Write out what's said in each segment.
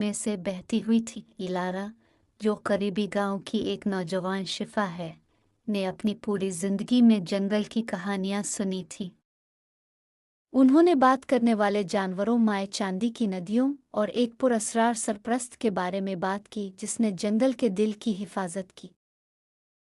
में से बहती हुई थी। इलारा, जो करीबी गांव की एक नौजवान शिफा है, ने अपनी पूरी जिंदगी में जंगल की कहानियां सुनी थी। उन्होंने बात करने वाले जानवरों, माए चांदी की नदियों और एक पुरअसरार सरपरस्त के बारे में बात की जिसने जंगल के दिल की हिफाजत की।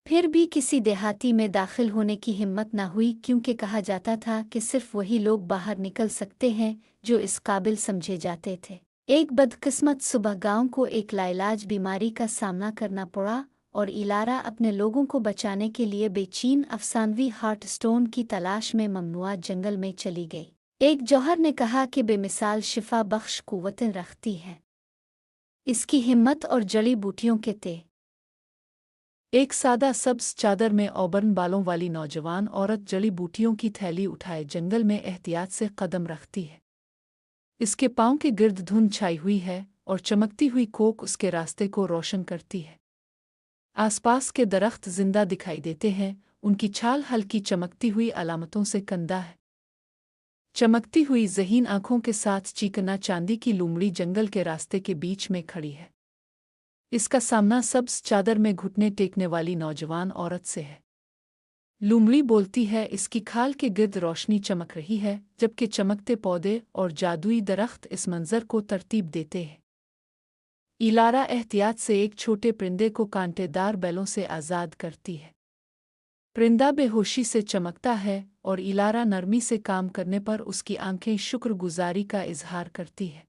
फिर भी किसी देहाती में दाखिल होने की हिम्मत न हुई, क्योंकि कहा जाता था कि सिर्फ वही लोग बाहर निकल सकते हैं जो इस काबिल समझे जाते थे। एक बदकिस्मत सुबह गांव को एक लाइलाज बीमारी का सामना करना पड़ा और इलारा अपने लोगों को बचाने के लिए बेचैन अफसानवी हार्ट स्टोन की तलाश में ममनुआ जंगल में चली गई। एक जौहर ने कहा कि बेमिसाल शिफा बख्श कुव्वतें रखती है, इसकी हिम्मत और जड़ी बूटियों के ते। एक सादा सब्ज चादर में औबर्न बालों वाली नौजवान औरत जड़ी बूटियों की थैली उठाए जंगल में एहतियात से कदम रखती है। इसके पांव के गिर्द धुंध छाई हुई है और चमकती हुई कोक उसके रास्ते को रोशन करती है। आसपास के दरख्त जिंदा दिखाई देते हैं, उनकी छाल हल्की चमकती हुई अलामतों से कंदा है। चमकती हुई ज़हीन आंखों के साथ चीकना चांदी की लूमड़ी जंगल के रास्ते के बीच में खड़ी है। इसका सामना सब्ज चादर में घुटने टेकने वाली नौजवान औरत से है। लूमड़ी बोलती है, इसकी खाल के गिर्द रोशनी चमक रही है, जबकि चमकते पौधे और जादुई दरख्त इस मंजर को तरतीब देते हैं। इलारा एहतियात से एक छोटे परिंदे को कांटेदार बैलों से आज़ाद करती है। परिंदा बेहोशी से चमकता है और इलारा नरमी से काम करने पर उसकी आंखें शुक्रगुजारी का इजहार करती है।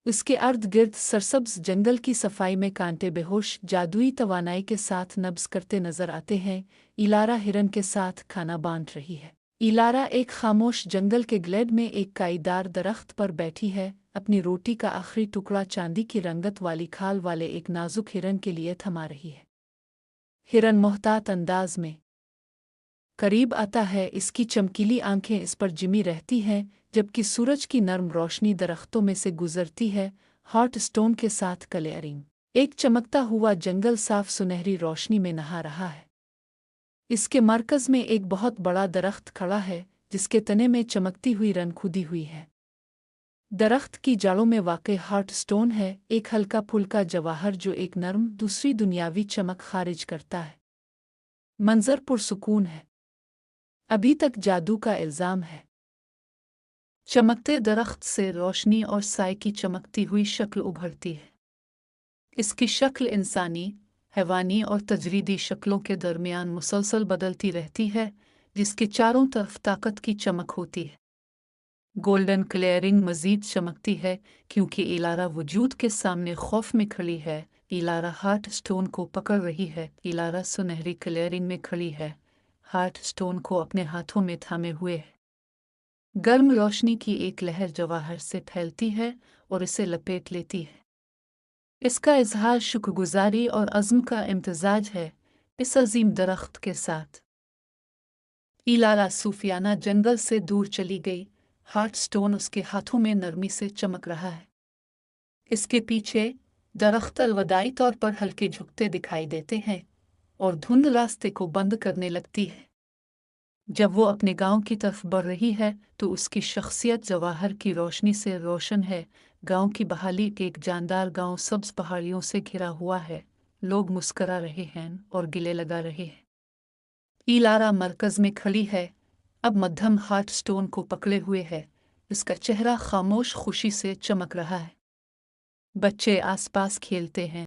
उसके अर्द गिर्द सरसब्ज जंगल की सफाई में कांटे बेहोश जादुई तवानाई के साथ नब्ज करते नजर आते हैं। इलारा हिरन के साथ खाना बांट रही है। इलारा एक खामोश जंगल के ग्लेड में एक काईदार दरख्त पर बैठी है, अपनी रोटी का आखिरी टुकड़ा चांदी की रंगत वाली खाल वाले एक नाजुक हिरन के लिए थमा रही है। हिरन मोहतात अंदाज में करीब आता है, इसकी चमकीली आंखें इस पर जिमी रहती हैं, जबकि सूरज की नर्म रोशनी दरख्तों में से गुजरती है, हॉट स्टोन के साथ कलेरिंग। एक चमकता हुआ जंगल साफ सुनहरी रोशनी में नहा रहा है। इसके मरकज में एक बहुत बड़ा दरख्त खड़ा है, जिसके तने में चमकती हुई रन खुदी हुई है। दरख्त की जड़ों में वाक़ई हॉट स्टोन है, एक हल्का फुल्का जवाहर जो एक नर्म दूसरी दुनियावी चमक खारिज करता है। मंजर पुरसुकून है, अभी तक जादू का इल्ज़ाम है। चमकते दरख्त से रोशनी और साए की चमकती हुई शक्ल उभरती है। इसकी शक्ल इंसानी, हैवानी और तजरीदी शक्लों के दरमियान मुसलसल बदलती रहती है, जिसके चारों तरफ ताकत की चमक होती है। गोल्डन क्लेयरिंग मज़ीद चमकती है क्योंकि इलारा वजूद के सामने खौफ में खड़ी है। इलारा हार्ट स्टोन को पकड़ रही है। इलारा सुनहरी क्लेयरिंग में खड़ी है, हार्ट स्टोन को अपने हाथों में थामे हुए है। गर्म रोशनी की एक लहर जवाहर से फैलती है और इसे लपेट लेती है। इसका इजहार शुक्रगुजारी और अज़्म का इम्तिजाज है इस अजीम दरख्त के साथ। इलारा सूफियाना जंगल से दूर चली गई, हार्ट स्टोन उसके हाथों में नरमी से चमक रहा है। इसके पीछे दरख्त अलविदाई तौर पर हल्के झुकते दिखाई देते हैं और धुंध रास्ते को बंद करने लगती है। जब वो अपने गांव की तरफ बढ़ रही है तो उसकी शख्सियत जवाहर की रोशनी से रोशन है। गांव की बहाली के एक जानदार गांव सब्ज पहाड़ियों से घिरा हुआ है। लोग मुस्करा रहे हैं और गिले लगा रहे हैं। इलारा मरकज में खड़ी है, अब मध्यम हार्ट स्टोन को पकड़े हुए है। उसका चेहरा खामोश खुशी से चमक रहा है। बच्चे आसपास खेलते हैं।